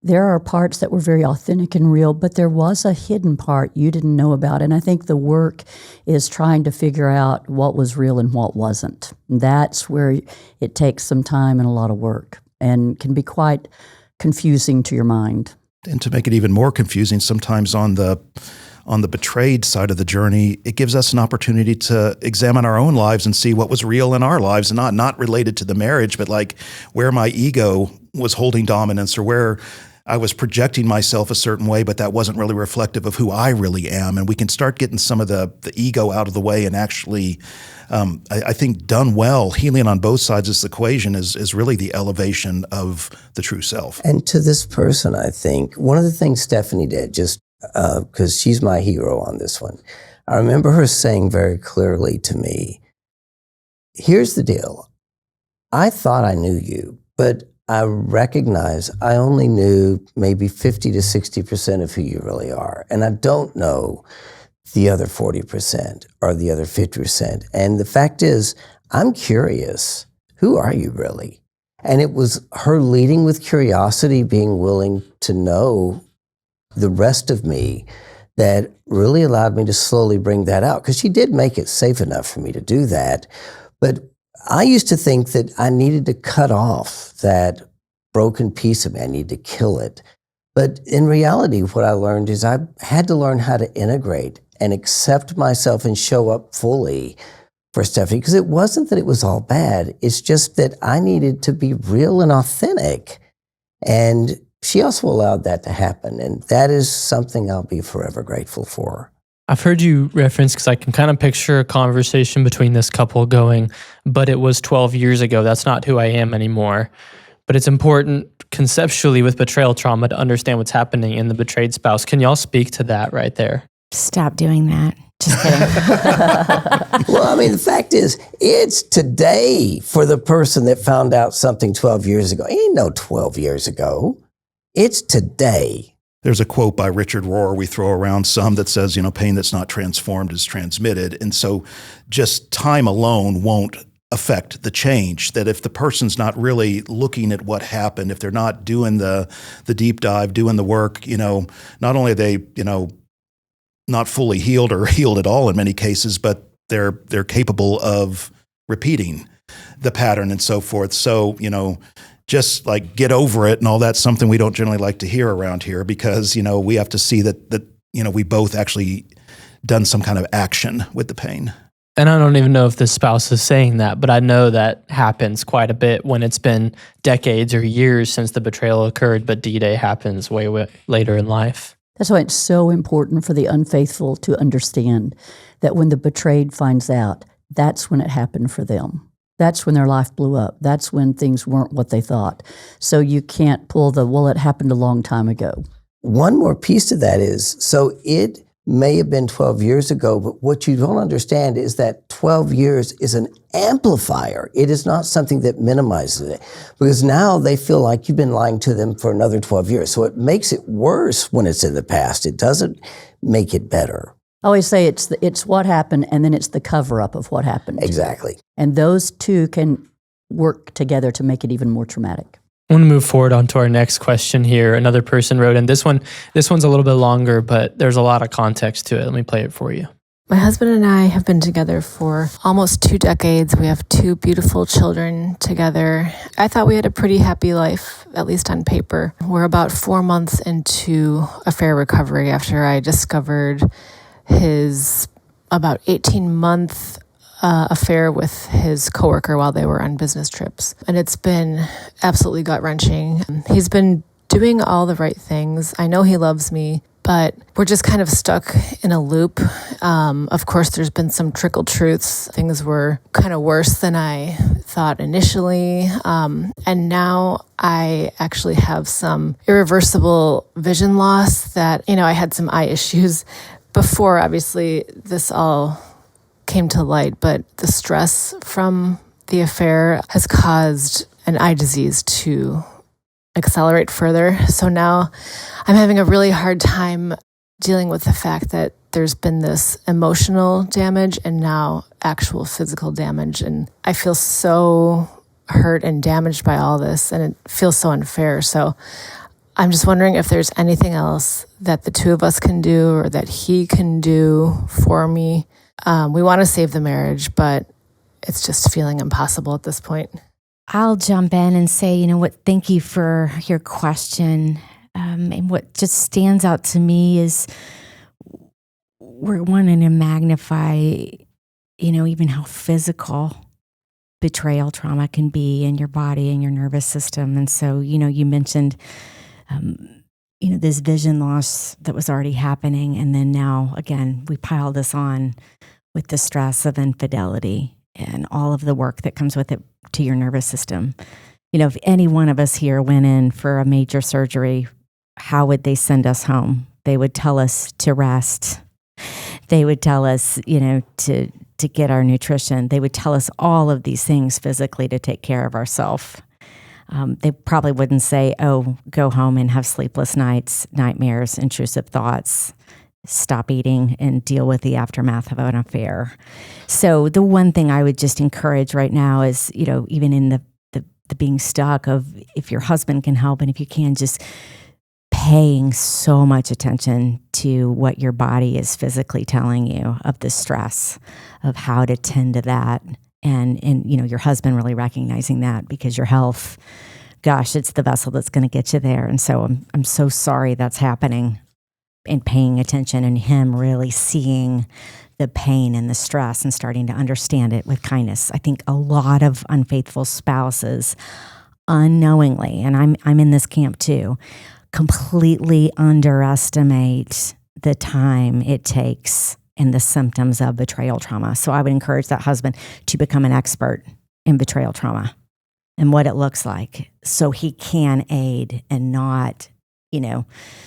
There are parts that were very authentic and real, but there was a hidden part you didn't know about. And I think the work is trying to figure out what was real and what wasn't. That's where it takes some time and a lot of work and can be quite confusing to your mind. And to make it even more confusing, sometimes on the betrayed side of the journey, it gives us an opportunity to examine our own lives and see what was real in our lives, and not related to the marriage, but where my ego was holding dominance, or where I was projecting myself a certain way, but that wasn't really reflective of who I really am. And we can start getting some of the ego out of the way and actually, I think done well, healing on both sides of this equation is really the elevation of the true self. And to this person, I think, one of the things Stephanie did, just because she's my hero on this one, I remember her saying very clearly to me, here's the deal. I thought I knew you, but I recognize I only knew maybe 50 to 60% of who you really are. And I don't know the other 40% or the other 50%. And the fact is, I'm curious. Who are you really? And it was her leading with curiosity, being willing to know the rest of me, that really allowed me to slowly bring that out. Because she did make it safe enough for me to do that. But I used to think that I needed to cut off that broken piece of me. I needed to kill it. But in reality, what I learned is I had to learn how to integrate and accept myself and show up fully for Stephanie. Because it wasn't that it was all bad. It's just that I needed to be real and authentic. And she also allowed that to happen. And that is something I'll be forever grateful for. I've heard you reference, because I can kind of picture a conversation between this couple going, but it was 12 years ago. That's not who I am anymore. But it's important conceptually with betrayal trauma to understand what's happening in the betrayed spouse. Can y'all speak to that right there? Stop doing that. Just kidding. Well, I mean, the fact is, it's today for the person that found out something 12 years ago. It ain't no 12 years ago. It's today. There's a quote by Richard Rohr we throw around some that says, pain that's not transformed is transmitted. And so just time alone won't affect the change. That if the person's not really looking at what happened, if they're not doing the deep dive, doing the work, not only are they, not fully healed or healed at all in many cases, but they're capable of repeating the pattern and so forth. So, just like get over it and all that's something we don't generally like to hear around here because, we have to see that we both actually done some kind of action with the pain. And I don't even know if the spouse is saying that, but I know that happens quite a bit when it's been decades or years since the betrayal occurred, but D-Day happens way later in life. That's why it's so important for the unfaithful to understand that when the betrayed finds out, that's when it happened for them. That's when their life blew up. That's when things weren't what they thought. So you can't pull it happened a long time ago. One more piece to that is, so it may have been 12 years ago, but what you don't understand is that 12 years is an amplifier. It is not something that minimizes it, because now they feel like you've been lying to them for another 12 years. So it makes it worse when it's in the past. It doesn't make it better. I always say it's what happened, and then it's the cover-up of what happened. Exactly. And those two can work together to make it even more traumatic. I want to move forward onto our next question here. Another person wrote in. This one's a little bit longer, but there's a lot of context to it. Let me play it for you. My husband and I have been together for almost 2 decades. We have 2 beautiful children together. I thought we had a pretty happy life, at least on paper. We're about 4 months into affair recovery after I discovered his about 18-month affair with his coworker while they were on business trips. And it's been absolutely gut-wrenching. He's been doing all the right things. I know he loves me, but we're just kind of stuck in a loop. Of course, there's been some trickle truths. Things were kind of worse than I thought initially. And now I actually have some irreversible vision loss that, I had some eye issues before, obviously, this all came to light, but the stress from the affair has caused an eye disease to accelerate further. So now I'm having a really hard time dealing with the fact that there's been this emotional damage and now actual physical damage. And I feel so hurt and damaged by all this, and it feels so unfair. So I'm just wondering if there's anything else that the two of us can do or that he can do for me. We want to save the marriage, but it's just feeling impossible at this point. I'll jump in and say, thank you for your question. And what just stands out to me is we're wanting to magnify, even how physical betrayal trauma can be in your body and your nervous system. And so, you mentioned, this vision loss that was already happening. And then now, again, we pile this on with the stress of infidelity and all of the work that comes with it to your nervous system. If any one of us here went in for a major surgery, how would they send us home? They would tell us to rest. They would tell us, to get our nutrition. They would tell us all of these things physically to take care of ourselves. They probably wouldn't say, oh, go home and have sleepless nights, nightmares, intrusive thoughts, stop eating and deal with the aftermath of an affair. So the one thing I would just encourage right now is, even in the being stuck of if your husband can help and if you can, just paying so much attention to what your body is physically telling you of the stress, of how to tend to that. And your husband really recognizing that, because your health, gosh, it's the vessel that's going to get you there. And so I'm so sorry that's happening, and paying attention and him really seeing the pain and the stress and starting to understand it with kindness. I think a lot of unfaithful spouses unknowingly, and I'm in this camp too, completely underestimate the time it takes and the symptoms of betrayal trauma. So I would encourage that husband to become an expert in betrayal trauma and what it looks like, so he can aid and not,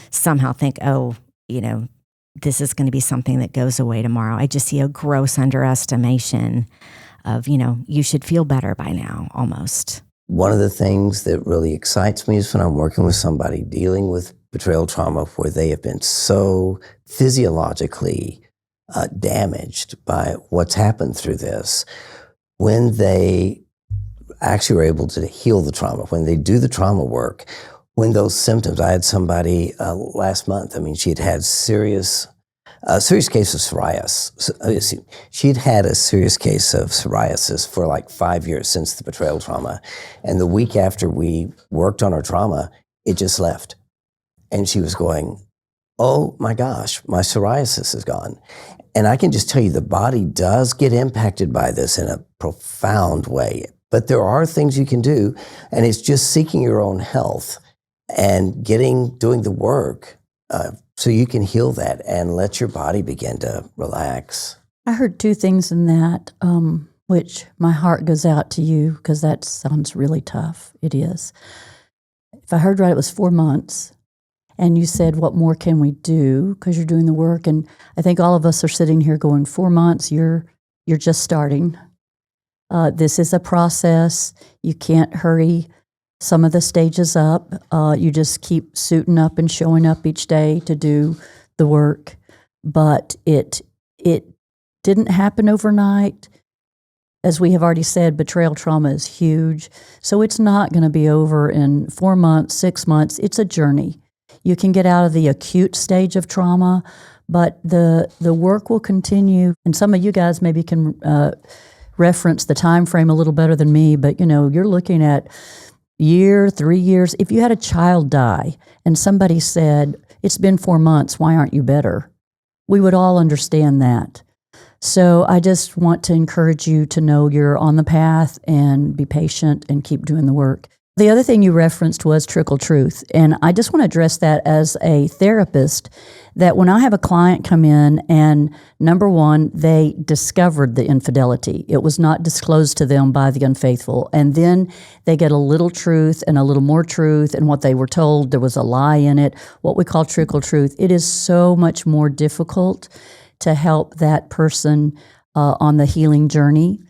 somehow think, oh, this is going to be something that goes away tomorrow. I just see a gross underestimation of, you should feel better by now, almost. One of the things that really excites me is when I'm working with somebody dealing with betrayal trauma where they have been so physiologically damaged by what's happened through this, when they actually were able to heal the trauma, when they do the trauma work, when those symptoms, I had somebody last month, I mean, she'd had serious case of psoriasis. She'd had a serious case of psoriasis for like 5 years since the betrayal trauma. And the week after we worked on her trauma, it just left. And she was going, oh my gosh, my psoriasis is gone. And I can just tell you the body does get impacted by this in a profound way. But there are things you can do, and it's just seeking your own health and doing the work so you can heal that and let your body begin to relax. I heard two things in that, which my heart goes out to you because that sounds really tough. It is. If I heard right, it was 4 months. And you said, what more can we do? Because you're doing the work. And I think all of us are sitting here going, 4 months, you're just starting. This is a process. You can't hurry some of the stages up. You just keep suiting up and showing up each day to do the work. But it didn't happen overnight. As we have already said, betrayal trauma is huge. So it's not going to be over in 4 months, 6 months. It's a journey. You can get out of the acute stage of trauma, but the work will continue. And some of you guys maybe can reference the time frame a little better than me, but you're looking at year, 3 years. If you had a child die and somebody said, it's been 4 months, why aren't you better? We would all understand that. So I just want to encourage you to know you're on the path and be patient and keep doing the work. The other thing you referenced was trickle truth. And I just want to address that as a therapist, that when I have a client come in and number one, they discovered the infidelity. It was not disclosed to them by the unfaithful. And then they get a little truth and a little more truth. And what they were told, there was a lie in it, what we call trickle truth. It is so much more difficult to help that person on the healing journey.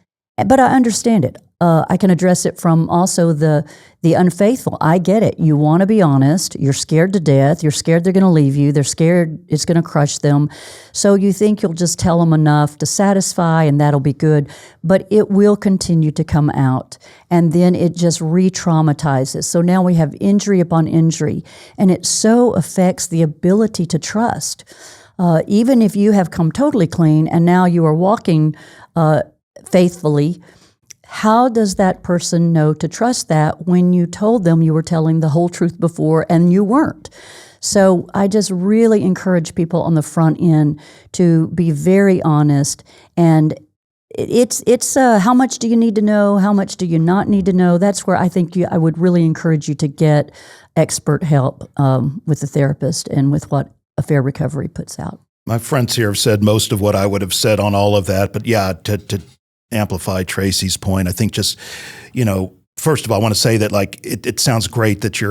But I understand it. I can address it from also the unfaithful. I get it. You want to be honest. You're scared to death. You're scared they're going to leave you. They're scared it's going to crush them. So you think you'll just tell them enough to satisfy and that'll be good. But it will continue to come out. And then it just re-traumatizes. So now we have injury upon injury. And it so affects the ability to trust. Even if you have come totally clean and now you are walking faithfully, how does that person know to trust that when you told them you were telling the whole truth before and you weren't? So I just really encourage people on the front end to be very honest. And it's how much do you need to know? How much do you not need to know? That's where I think I would really encourage you to get expert help with the therapist and with what Affair Recovery puts out. My friends here have said most of what I would have said on all of that, but yeah, to amplify Tracy's point, I think just, first of all, I want to say that it sounds great that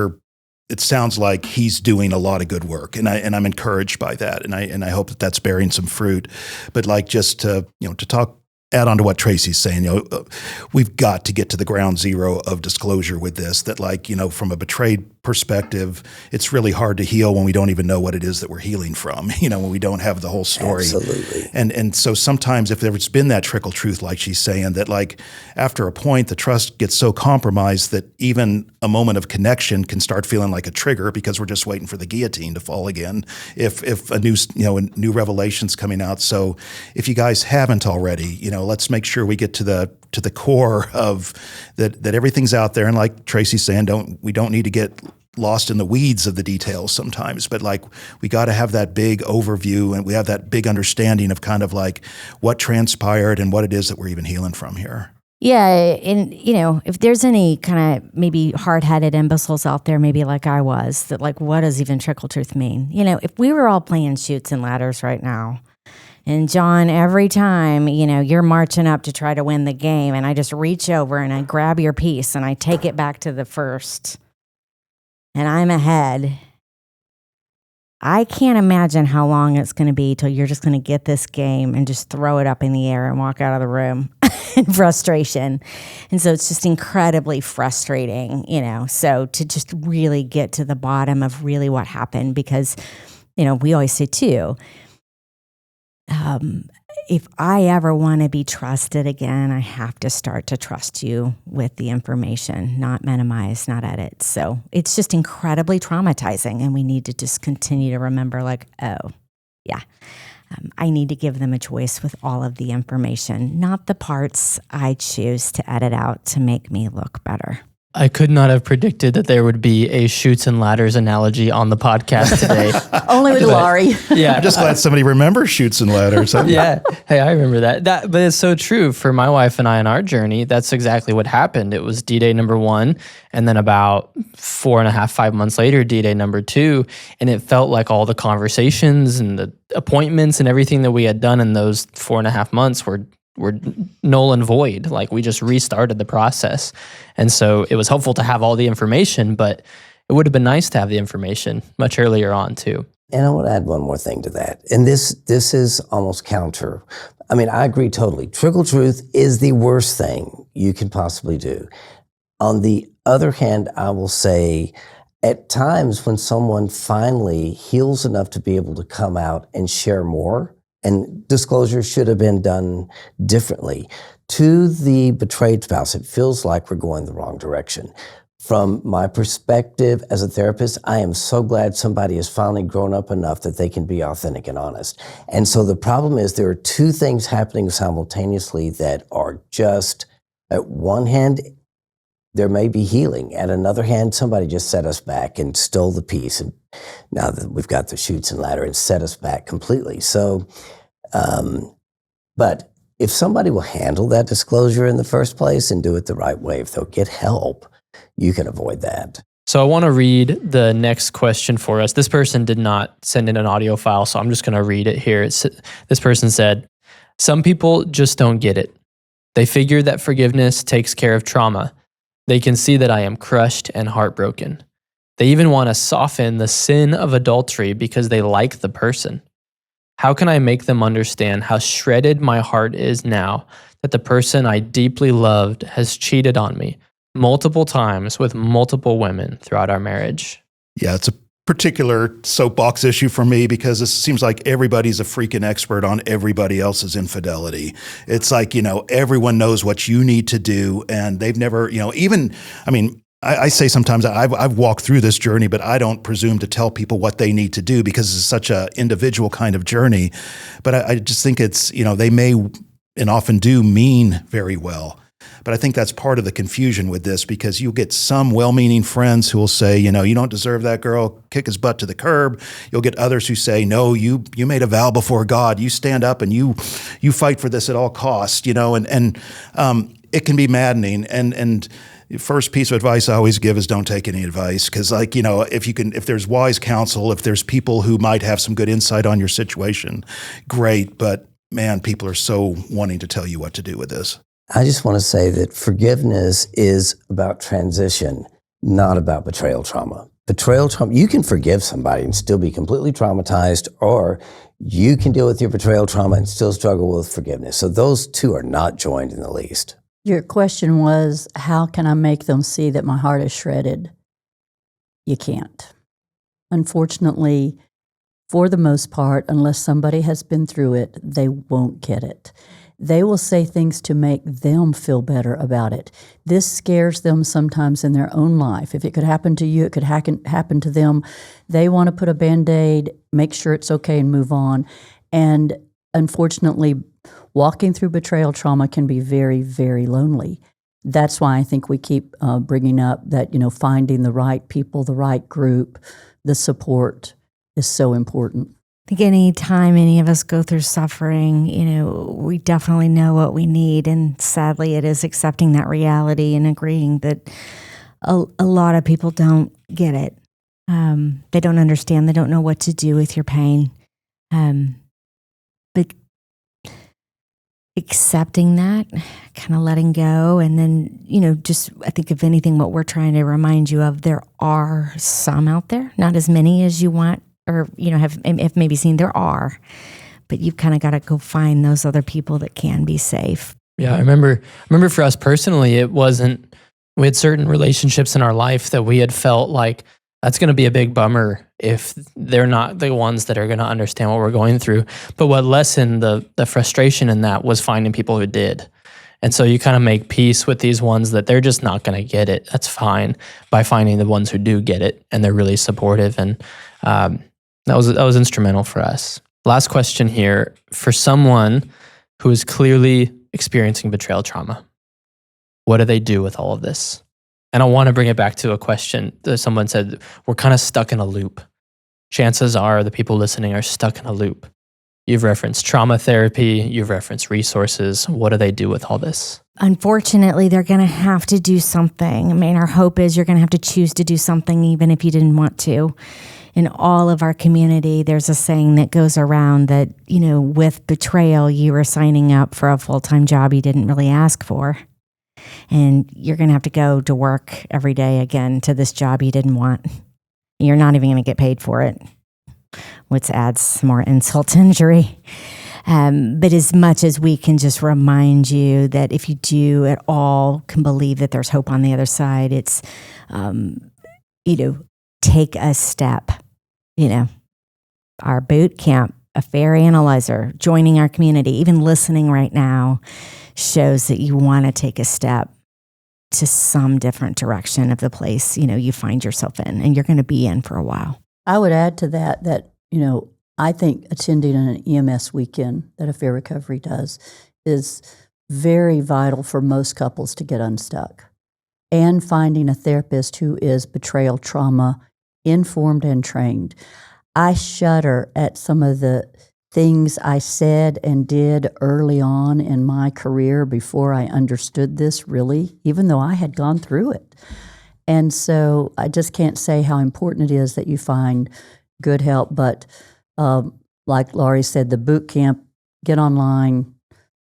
it sounds like he's doing a lot of good work, and I'm encouraged by that, and I hope that that's bearing some fruit. But just to add on to what Tracy's saying, we've got to get to the ground zero of disclosure with this, that from a betrayed perspective, it's really hard to heal when we don't even know what it is that we're healing from, when we don't have the whole story. Absolutely. And so sometimes if there's been that trickle truth, like she's saying, that after a point, the trust gets so compromised that even a moment of connection can start feeling like a trigger because we're just waiting for the guillotine to fall again if a new revelation's coming out. So if you guys haven't already, let's make sure we get to the core of that everything's out there. And like Tracy's saying, we don't need to get lost in the weeds of the details sometimes, but we got to have that big overview and we have that big understanding of kind of what transpired and what it is that we're even healing from here. Yeah, and if there's any kind of maybe hard-headed imbeciles out there, maybe like I was, that what does even trickle truth mean? If we were all playing Chutes and Ladders right now, and John, every time, you're marching up to try to win the game, and I just reach over and I grab your piece and I take it back to the first, and I'm ahead, I can't imagine how long it's going to be till you're just going to get this game and just throw it up in the air and walk out of the room. and frustration. And so it's just incredibly frustrating, so to just really get to the bottom of really what happened, because, we always say too, if I ever want to be trusted again, I have to start to trust you with the information, not minimize, not edit. So it's just incredibly traumatizing. And we need to just continue to remember I need to give them a choice with all of the information, not the parts I choose to edit out to make me look better. I could not have predicted that there would be a chutes and ladders analogy on the podcast today. Only with Laurie. Yeah. I'm just glad somebody remembers chutes and ladders. Yeah. Hey, I remember that. But it's so true for my wife and I in our journey. That's exactly what happened. It was D-Day number 1, and then about 4.5, 5 months later, D-Day number 2. And it felt like all the conversations and the appointments and everything that we had done in those 4.5 months were null and void. Like, we just restarted the process. And so it was helpful to have all the information, but it would have been nice to have the information much earlier on too. And I want to add one more thing to that. And this is almost counter. I mean, I agree totally. Trickle truth is the worst thing you can possibly do. On the other hand, I will say, at times when someone finally heals enough to be able to come out and share more, and disclosure should have been done differently. To the betrayed spouse, it feels like we're going the wrong direction. From my perspective as a therapist, I am so glad somebody has finally grown up enough that they can be authentic and honest. And so the problem is there are two things happening simultaneously that are just, at one hand, there may be healing. At another hand, somebody just set us back and stole the peace. And now that we've got the chutes and ladder, and set us back completely. So, but if somebody will handle that disclosure in the first place and do it the right way, if they'll get help, you can avoid that. So I want to read the next question for us. This person did not send in an audio file, so I'm just going to read it here. This person said, "Some people just don't get it. They figure that forgiveness takes care of trauma. They can see that I am crushed and heartbroken. They even want to soften the sin of adultery because they like the person. How can I make them understand how shredded my heart is now that the person I deeply loved has cheated on me multiple times with multiple women throughout our marriage?" Yeah, it's a particular soapbox issue for me because it seems like everybody's a freaking expert on everybody else's infidelity. It's like, everyone knows what you need to do, and they've never, I say sometimes I've walked through this journey, but I don't presume to tell people what they need to do because it's such an individual kind of journey. But I just think it's, they may and often do mean very well. But I think that's part of the confusion with this, because you'll get some well-meaning friends who will say, you don't deserve that girl, kick his butt to the curb. You'll get others who say, no, you made a vow before God. You stand up and you fight for this at all costs, and it can be maddening. And the first piece of advice I always give is don't take any advice, because if there's wise counsel, if there's people who might have some good insight on your situation, great. But man, people are so wanting to tell you what to do with this. I just want to say that forgiveness is about transition, not about betrayal trauma. Betrayal trauma, you can forgive somebody and still be completely traumatized, or you can deal with your betrayal trauma and still struggle with forgiveness. So those two are not joined in the least. Your question was, how can I make them see that my heart is shredded? You can't. Unfortunately, for the most part, unless somebody has been through it, they won't get it. They will say things to make them feel better about it. This scares them sometimes in their own life. If it could happen to you, it could happen to them. They want to put a Band-Aid, make sure it's okay, and move on. And unfortunately, walking through betrayal trauma can be very, very lonely. That's why I think we keep bringing up that, finding the right people, the right group, the support is so important. I think any time any of us go through suffering, we definitely know what we need. And sadly, it is accepting that reality and agreeing that a lot of people don't get it. They don't understand. They don't know what to do with your pain. But accepting that, kind of letting go. And then, just I think if anything, what we're trying to remind you of, there are some out there, not as many as you want, or, have maybe seen. There are, but you've kind of got to go find those other people that can be safe. Yeah, I remember for us personally, we had certain relationships in our life that we had felt like that's going to be a big bummer if they're not the ones that are going to understand what we're going through. But what lessened the frustration in that was finding people who did. And so you kind of make peace with these ones that they're just not going to get it. That's fine, by finding the ones who do get it and they're really supportive. And that was instrumental for us. Last question here. For someone who is clearly experiencing betrayal trauma, what do they do with all of this? And I want to bring it back to a question that someone said, we're kind of stuck in a loop. Chances are the people listening are stuck in a loop. You've referenced trauma therapy, you've referenced resources. What do they do with all this? Unfortunately, they're going to have to do something. I mean, our hope is you're going to have to choose to do something even if you didn't want to. In all of our community, there's a saying that goes around that, with betrayal, you were signing up for a full-time job you didn't really ask for. And you're going to have to go to work every day again to this job you didn't want. You're not even going to get paid for it, which adds more insult to injury. But as much as we can just remind you that if you do at all can believe that there's hope on the other side, it's, take a step. Our boot camp, affair analyzer, joining our community, even listening right now shows that you want to take a step to some different direction of the place, you find yourself in and you're going to be in for a while. I would add to that, I think attending an EMS weekend that Affair Recovery does is very vital for most couples to get unstuck. And finding a therapist who is betrayal trauma informed and trained. I shudder at some of the things I said and did early on in my career before I understood this really, even though I had gone through it. And so I just can't say how important it is that you find good help. But like Laurie said, the boot camp, get online.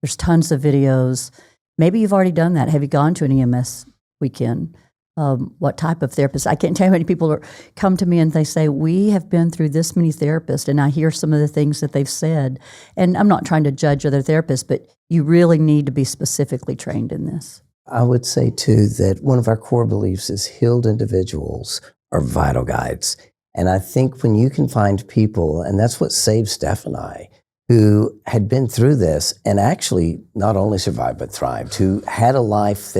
There's tons of videos. Maybe you've already done that. Have you gone to an EMS weekend? What type of therapist? I can't tell you how many people come to me and they say, we have been through this many therapists, and I hear some of the things that they've said. And I'm not trying to judge other therapists, but you really need to be specifically trained in this. I would say, too, that one of our core beliefs is healed individuals are vital guides. And I think when you can find people, and that's what saved Steph and I, who had been through this and actually not only survived but thrived, who had a life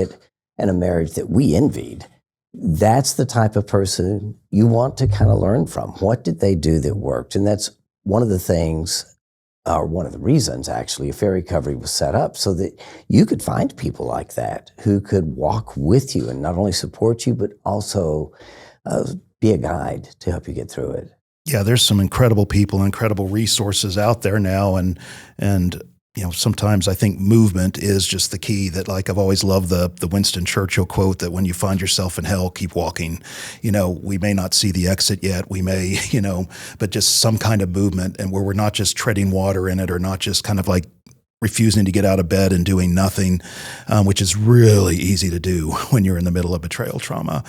and a marriage that we envied. That's the type of person you want to kind of learn from. What did they do that worked? And that's one of the things, or one of the reasons actually, Affair Recovery was set up so that you could find people like that who could walk with you and not only support you, but also be a guide to help you get through it. Yeah, there's some incredible people, incredible resources out there now, and sometimes I think movement is just the key. That, like, I've always loved the Winston Churchill quote that when you find yourself in hell, keep walking. We may not see the exit yet, we may, but just some kind of movement, and where we're not just treading water in it, or not just kind of like refusing to get out of bed and doing nothing, which is really easy to do when you're in the middle of betrayal trauma.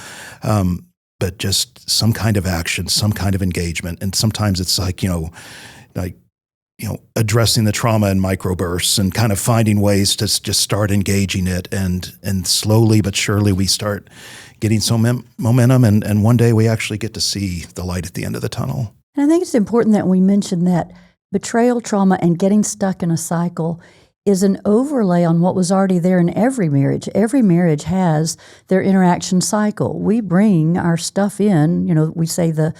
But just some kind of action, some kind of engagement. And sometimes it's like, addressing the trauma in microbursts and kind of finding ways to just start engaging it. And slowly but surely we start getting some momentum. And one day we actually get to see the light at the end of the tunnel. And I think it's important that we mention that betrayal trauma and getting stuck in a cycle is an overlay on what was already there in every marriage. Every marriage has their interaction cycle. We bring our stuff in, we say the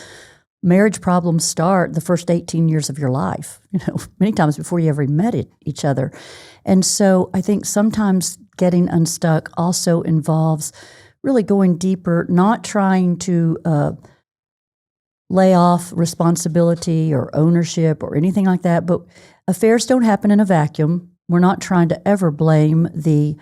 marriage problems start the first 18 years of your life, many times before you ever met each other. And so I think sometimes getting unstuck also involves really going deeper, not trying to lay off responsibility or ownership or anything like that. But affairs don't happen in a vacuum. We're not trying to ever blame the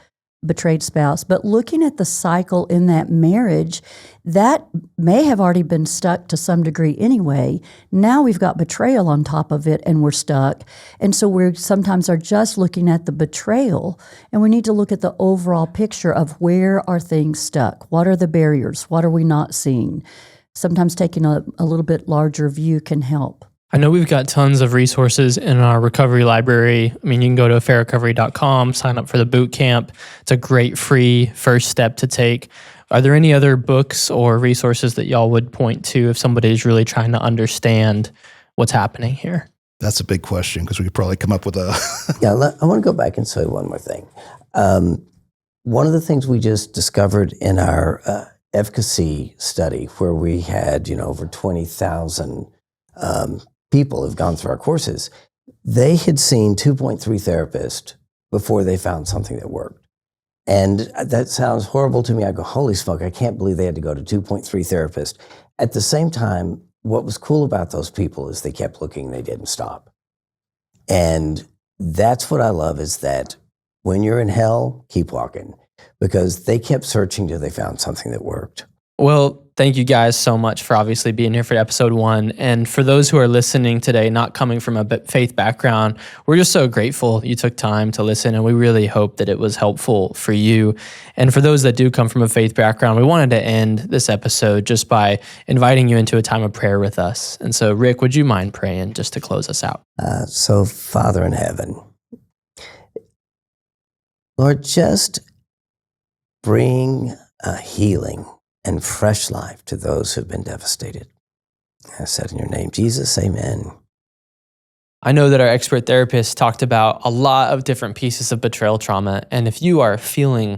betrayed spouse, but looking at the cycle in that marriage, that may have already been stuck to some degree anyway. Now we've got betrayal on top of it and we're stuck. And so we sometimes are just looking at the betrayal, and we need to look at the overall picture of where are things stuck? What are the barriers? What are we not seeing? Sometimes taking a little bit larger view can help. I know we've got tons of resources in our recovery library. I mean, you can go to fairrecovery.com, sign up for the boot camp. It's a great free first step to take. Are there any other books or resources that y'all would point to if somebody is really trying to understand what's happening here? That's a big question because we could probably come up with a... Yeah, I want to go back and say one more thing. One of the things we just discovered in our efficacy study, where we had over 20,000 people have gone through our courses, they had seen 2.3 therapists before they found something that worked. And that sounds horrible to me. I go, holy smoke, I can't believe they had to go to 2.3 therapists. At the same time, what was cool about those people is they kept looking, they didn't stop. And that's what I love, is that when you're in hell, keep walking, because they kept searching till they found something that worked. Well, thank you guys so much for obviously being here for episode 1. And for those who are listening today, not coming from a faith background, we're just so grateful you took time to listen. And we really hope that it was helpful for you. And for those that do come from a faith background, we wanted to end this episode just by inviting you into a time of prayer with us. And so, Rick, would you mind praying just to close us out? So, Father in heaven, Lord, just bring healing and fresh life to those who've been devastated. I said in your name, Jesus, amen. I know that our expert therapist talked about a lot of different pieces of betrayal trauma. And if you are feeling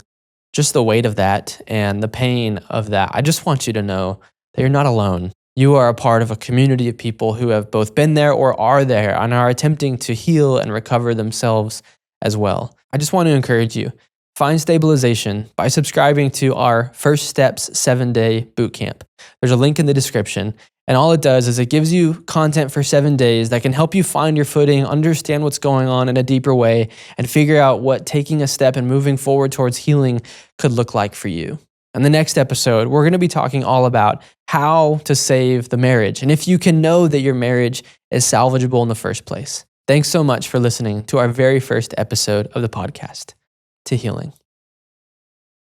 just the weight of that and the pain of that, I just want you to know that you're not alone. You are a part of a community of people who have both been there or are there and are attempting to heal and recover themselves as well. I just want to encourage you. Find stabilization by subscribing to our First Steps 7-day bootcamp. There's a link in the description, and all it does is it gives you content for 7 days that can help you find your footing, understand what's going on in a deeper way, and figure out what taking a step and moving forward towards healing could look like for you. In the next episode, we're going to be talking all about how to save the marriage, and if you can know that your marriage is salvageable in the first place. Thanks so much for listening to our very first episode of the podcast, To Healing.